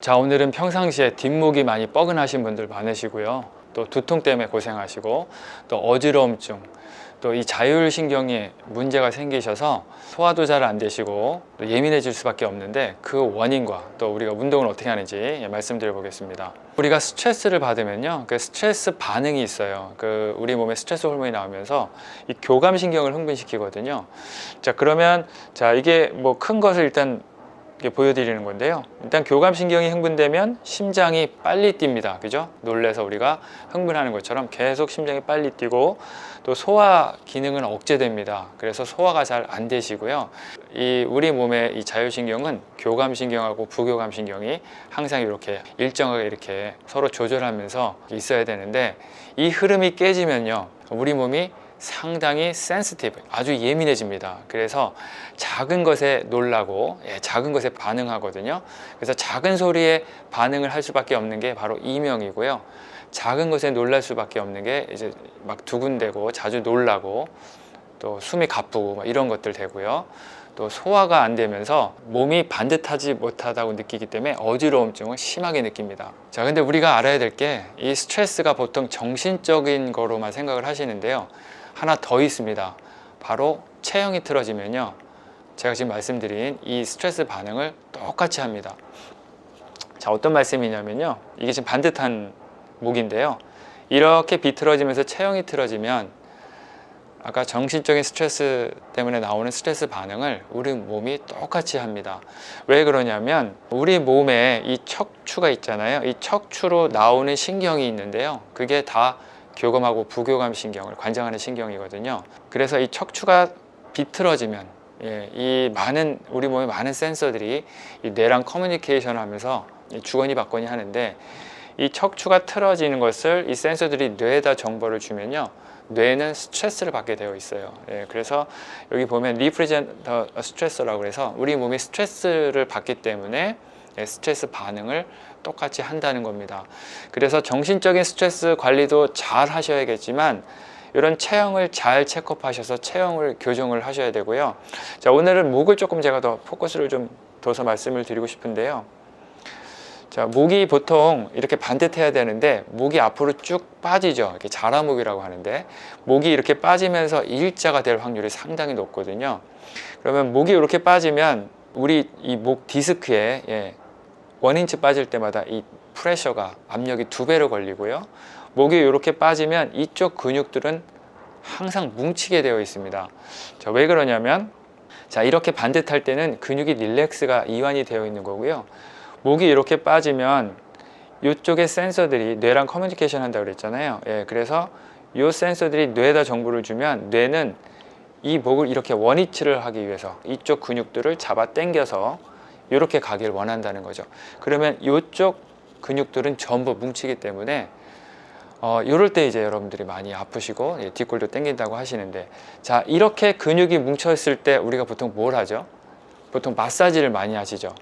자, 오늘은 평상시에 뒷목이 많이 뻐근하신 분들 많으시고요. 또 두통 때문에 고생하시고, 또 어지러움증, 또 이 자율신경에 문제가 생기셔서 소화도 잘 안 되시고 또 예민해질 수밖에 없는데, 그 원인과 또 우리가 운동을 어떻게 하는지 말씀드려 보겠습니다. 우리가 스트레스를 받으면요, 그 스트레스 반응이 있어요. 우리 몸에 스트레스 호르몬이 나오면서 이 교감신경을 흥분시키거든요. 자, 그러면 이게 뭐 큰 것을 일단 보여드리는 건데요. 일단 교감신경이 흥분되면 심장이 빨리 뜁니다. 그죠? 놀래서 우리가 흥분하는 것처럼 계속 심장이 빨리 뛰고, 또 소화 기능은 억제됩니다. 그래서 소화가 잘 안 되시고요. 우리 몸의 이 자율신경은 교감신경하고 부교감신경이 항상 이렇게 일정하게 이렇게 서로 조절하면서 있어야 되는데, 이 흐름이 깨지면요, 우리 몸이 상당히 센시티브, 아주 예민해집니다. 그래서 작은 것에 놀라고 작은 것에 반응하거든요. 그래서 작은 소리에 반응을 할 수밖에 없는 게 바로 이명이고요. 작은 것에 놀랄 수밖에 없는 게 이제 막 두근대고 자주 놀라고, 또 숨이 가쁘고 막 이런 것들 되고요. 또 소화가 안 되면서 몸이 반듯하지 못하다고 느끼기 때문에 어지러움증을 심하게 느낍니다. 자, 근데 우리가 알아야 될 게, 이 스트레스가 보통 정신적인 거로만 생각을 하시는데요. 하나 더 있습니다. 바로 체형이 틀어지면요, 제가 지금 말씀드린 이 스트레스 반응을 똑같이 합니다. 자, 어떤 말씀이냐면요, 이게 지금 반듯한 목인데요, 이렇게 비틀어지면서 체형이 틀어지면 아까 정신적인 스트레스 때문에 나오는 스트레스 반응을 우리 몸이 똑같이 합니다. 왜 그러냐면, 우리 몸에 이 척추가 있잖아요. 이 척추로 나오는 신경이 있는데요, 그게 다 교감하고 부교감 신경을 관장하는 신경이거든요. 그래서 이 척추가 비틀어지면 우리 몸의 많은 센서들이 이 뇌랑 커뮤니케이션 하면서 주거니 받거니 하는데, 이 척추가 틀어지는 것을 이 센서들이 뇌에다 정보를 주면요, 뇌는 스트레스를 받게 되어 있어요. 그래서 여기 보면 리프레젠터 스트레서라고 해서 우리 몸이 스트레스를 받기 때문에 스트레스 반응을 똑같이 한다는 겁니다. 그래서 정신적인 스트레스 관리도 잘 하셔야겠지만, 이런 체형을 잘 체크업하셔서 체형을 교정을 하셔야 되고요. 자, 오늘은 목을 조금 제가 더 포커스를 좀 둬서 말씀을 드리고 싶은데요. 자, 목이 보통 이렇게 반듯해야 되는데 목이 앞으로 쭉 빠지죠. 이렇게 자라목이라고 하는데, 목이 이렇게 빠지면서 일자가 될 확률이 상당히 높거든요. 그러면 목이 이렇게 빠지면 우리 이 목 디스크에 1인치 빠질 때마다 이 프레셔가, 압력이 2배로 걸리고요. 목이 이렇게 빠지면 이쪽 근육들은 항상 뭉치게 되어 있습니다. 자, 왜 그러냐면, 자, 이렇게 반듯할 때는 근육이 릴렉스가 이완이 되어 있는 거고요. 목이 이렇게 빠지면 이쪽의 센서들이 뇌랑 커뮤니케이션 한다고 그랬잖아요. 그래서 이 센서들이 뇌에다 정보를 주면, 뇌는 이 목을 이렇게 원위치를 하기 위해서 이쪽 근육들을 잡아 당겨서 이렇게 가길 원한다는 거죠. 그러면 이쪽 근육들은 전부 뭉치기 때문에 이럴 때 이제 여러분들이 많이 아프시고 뒷골도 당긴다고 하시는데, 자, 이렇게 근육이 뭉쳐 있을 때 우리가 보통 뭘 하죠? 보통 마사지를 많이 하시죠.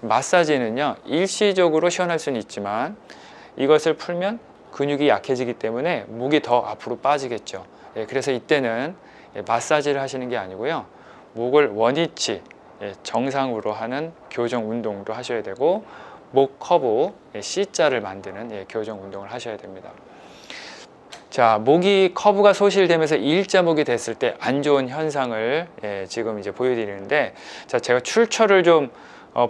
마사지는요, 일시적으로 시원할 수는 있지만 이것을 풀면 근육이 약해지기 때문에 목이 더 앞으로 빠지겠죠. 그래서 이때는 마사지를 하시는 게 아니고요, 목을 원위치 정상으로 하는 교정 운동도 하셔야 되고, 목 커브 C자를 만드는 교정 운동을 하셔야 됩니다. 자, 목이 커브가 소실되면서 일자목이 됐을 때 안 좋은 현상을 지금 이제 보여드리는데, 자, 제가 출처를 좀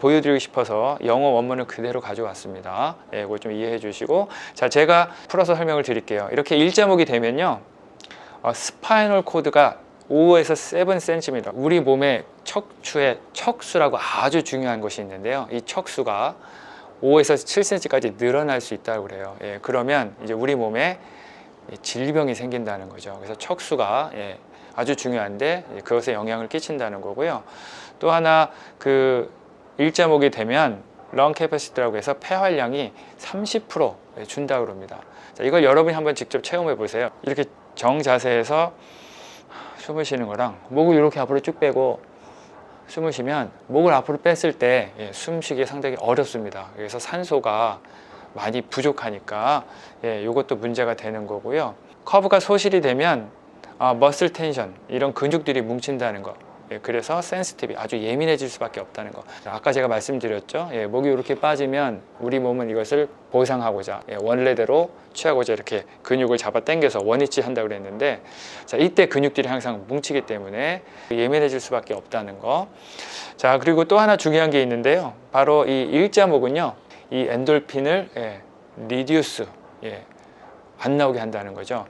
보여드리고 싶어서 영어 원문을 그대로 가져왔습니다. 이거 좀 이해해 주시고, 자, 제가 풀어서 설명을 드릴게요. 이렇게 일자목이 되면요, 스파이널 코드가 5에서 7cm, 우리 몸의 척추의 척수라고 아주 중요한 것이 있는데요, 이 척수가 5에서 7cm까지 늘어날 수 있다고 그래요. 그러면 이제 우리 몸에 질병이 생긴다는 거죠. 그래서 척수가 아주 중요한데 그것에 영향을 끼친다는 거고요. 또 하나, 일자목이 되면 런 캐퍼시티라고 해서 폐활량이 30% 준다고 그럽니다. 자, 이걸 여러분이 한번 직접 체험해 보세요. 이렇게 정자세에서 숨을 쉬는 거랑 목을 이렇게 앞으로 쭉 빼고 숨을 쉬면, 목을 앞으로 뺐을 때 숨쉬기 상당히 어렵습니다. 그래서 산소가 많이 부족하니까 이것도 문제가 되는 거고요. 커브가 소실이 되면 머슬 텐션, 이런 근육들이 뭉친다는 거, 예, 그래서 센시티브 아주 예민해질 수밖에 없다는 거. 아까 제가 말씀드렸죠. 예, 목이 이렇게 빠지면 우리 몸은 이것을 보상하고자 원래대로 취하고자 이렇게 근육을 잡아 당겨서 원위치 한다고 그랬는데, 자, 이때 근육들이 항상 뭉치기 때문에 예민해질 수밖에 없다는 거. 자, 그리고 또 하나 중요한 게 있는데요. 바로 이 일자목은요, 이 엔돌핀을 리듀스 안 나오게 한다는 거죠.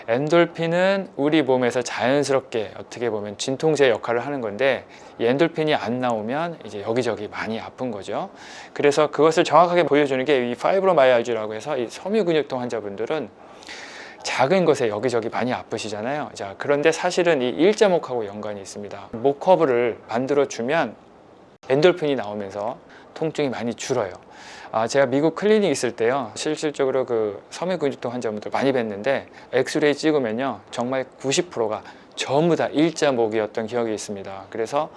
엔돌핀은 우리 몸에서 자연스럽게 어떻게 보면 진통제 역할을 하는 건데, 이 엔돌핀이 안 나오면 이제 여기저기 많이 아픈 거죠. 그래서 그것을 정확하게 보여주는 게 이 파이브로마이알지라고 해서 이 섬유근육통 환자분들은 작은 것에 여기저기 많이 아프시잖아요. 자, 그런데 사실은 이 일자목하고 연관이 있습니다. 목 커브를 만들어 주면 엔돌핀이 나오면서 통증이 많이 줄어요. 제가 미국 클리닉 있을 때요, 실질적으로 그 섬유근육통 환자분들 많이 뵀는데 엑스레이 찍으면요 정말 90%가 전부 다 일자목이었던 기억이 있습니다. 그래서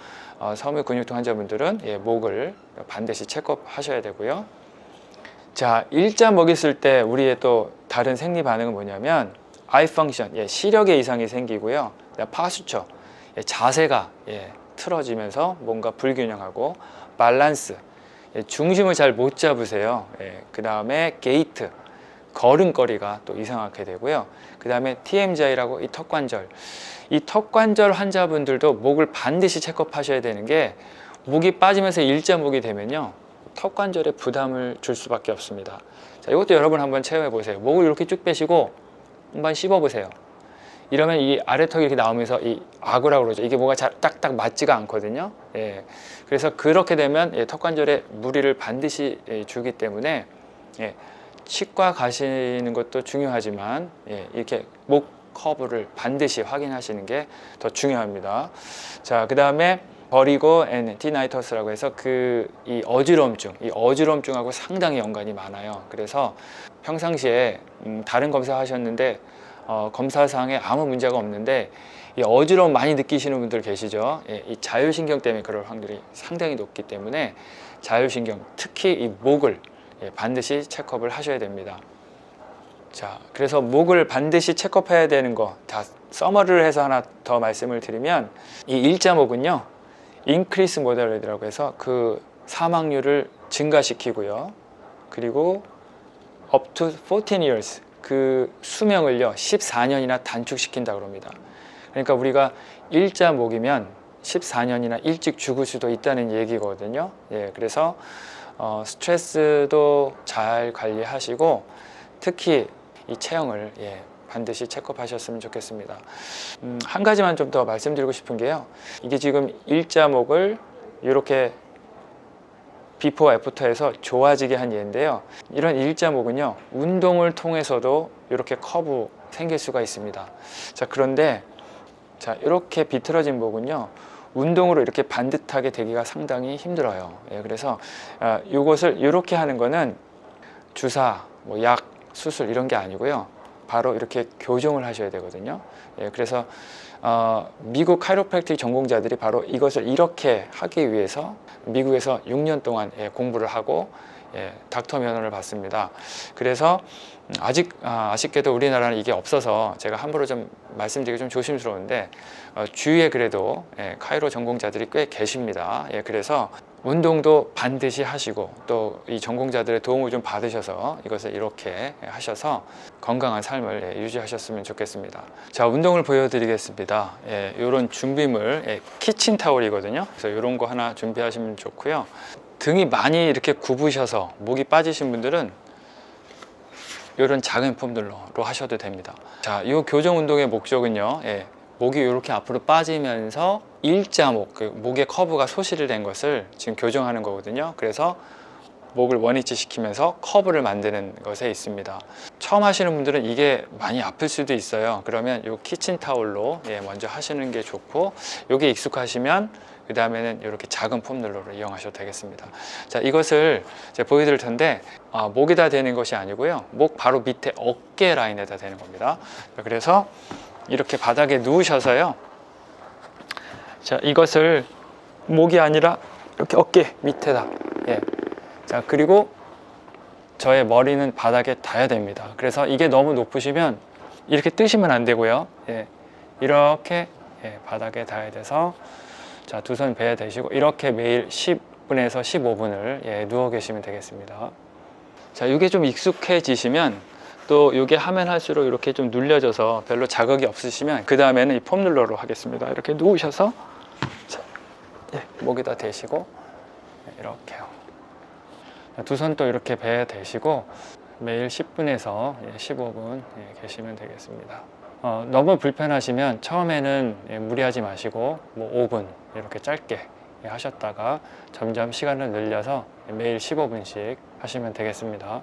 섬유근육통 환자분들은 목을 반드시 체크업 하셔야 되고요. 자, 일자목 있을 때 우리의 또 다른 생리 반응은 뭐냐면 아이 펑션, 시력에 이상이 생기고요. 파스처, 자세가 틀어지면서 뭔가 불균형하고, 밸런스, 중심을 잘 못 잡으세요. 그 다음에 게이트, 걸음걸이가 또 이상하게 되고요. 그 다음에 TMJ라고 이 턱관절, 이 턱관절 환자분들도 목을 반드시 체크업 하셔야 되는 게, 목이 빠지면서 일자목이 되면요 턱관절에 부담을 줄 수밖에 없습니다. 자, 이것도 여러분 한번 체험해 보세요. 목을 이렇게 쭉 빼시고 한번 씹어 보세요. 이러면 이 아래턱이 이렇게 나오면서 이 아구라고 그러죠. 이게 뭐가 잘 딱딱 맞지가 않거든요. 그래서 그렇게 되면 턱관절에 무리를 반드시 주기 때문에 치과 가시는 것도 중요하지만 이렇게 목 커브를 반드시 확인하시는 게 더 중요합니다. 자, 그 다음에 버리고 티나이터스라고 해서 이 어지러움증하고 상당히 연관이 많아요. 그래서 평상시에 다른 검사 하셨는데 검사상에 아무 문제가 없는데 이 어지러움 많이 느끼시는 분들 계시죠. 이 자율신경 때문에 그럴 확률이 상당히 높기 때문에 자율신경, 특히 이 목을 반드시 체크업을 하셔야 됩니다. 자, 그래서 목을 반드시 체크업해야 되는 거 다 서머리를 해서 하나 더 말씀을 드리면, 이 일자목은요 인크리스 모달리티라고 해서 그 사망률을 증가시키고요, 그리고 up to 14 years 그 수명을요 14년이나 단축시킨다고 합니다. 그러니까 우리가 일자목이면 14년이나 일찍 죽을 수도 있다는 얘기거든요. 그래서 스트레스도 잘 관리하시고, 특히 이 체형을 반드시 체크업 하셨으면 좋겠습니다. 한 가지만 좀 더 말씀드리고 싶은 게요, 이게 지금 일자목을 이렇게 비포 애프터에서 좋아지게 한 예인데요, 이런 일자목은요 운동을 통해서도 이렇게 커브 생길 수가 있습니다. 자, 그런데 자, 이렇게 비틀어진 목은요 운동으로 이렇게 반듯하게 되기가 상당히 힘들어요. 그래서 이것을 이렇게 하는 거는 주사, 약, 수술 이런 게 아니고요, 바로 이렇게 교정을 하셔야 되거든요. 그래서 미국 카이로프랙틱 전공자들이 바로 이것을 이렇게 하기 위해서 미국에서 6년 동안 공부를 하고 닥터 면허를 받습니다. 그래서 아쉽게도 우리나라는 이게 없어서 제가 함부로 좀 말씀드리기 좀 조심스러운데, 주위에 그래도 카이로 전공자들이 꽤 계십니다. 그래서 운동도 반드시 하시고 또 이 전공자들의 도움을 좀 받으셔서 이것을 이렇게 하셔서 건강한 삶을 유지하셨으면 좋겠습니다. 자, 운동을 보여드리겠습니다. 이런 준비물, 키친타올이거든요. 그래서 이런 거 하나 준비하시면 좋고요. 등이 많이 이렇게 굽으셔서 목이 빠지신 분들은 이런 작은 폼들로 하셔도 됩니다. 자, 이 교정 운동의 목적은요, 목이 이렇게 앞으로 빠지면서 일자목, 목의 커브가 소실이 된 것을 지금 교정하는 거거든요. 그래서 목을 원위치 시키면서 커브를 만드는 것에 있습니다. 처음 하시는 분들은 이게 많이 아플 수도 있어요. 그러면 이 키친타올로 먼저 하시는 게 좋고, 이게 익숙하시면 그 다음에는 이렇게 작은 폼롤러를 이용하셔도 되겠습니다. 자, 이것을 제가 보여드릴 텐데 목에다 대는 것이 아니고요, 목 바로 밑에 어깨 라인에다 대는 겁니다. 그래서 이렇게 바닥에 누우셔서요, 자, 이것을 목이 아니라 이렇게 어깨 밑에다, 자, 그리고 저의 머리는 바닥에 닿아야 됩니다. 그래서 이게 너무 높으시면 이렇게 뜨시면 안 되고요, 이렇게 바닥에 닿아야 돼서 자, 두 손 배에 대시고 이렇게 매일 10분에서 15분을 누워 계시면 되겠습니다. 자, 이게 좀 익숙해지시면 또 이게 하면 할수록 이렇게 좀 눌려져서 별로 자극이 없으시면 그 다음에는 이 폼롤러로 하겠습니다. 이렇게 누우셔서 자, 목에다 대시고 이렇게요. 두 손 또 이렇게 배에 대시고 매일 10분에서 15분 계시면 되겠습니다. 너무 불편하시면 처음에는 무리하지 마시고 뭐 5분 이렇게 짧게 하셨다가 점점 시간을 늘려서 매일 15분씩 하시면 되겠습니다.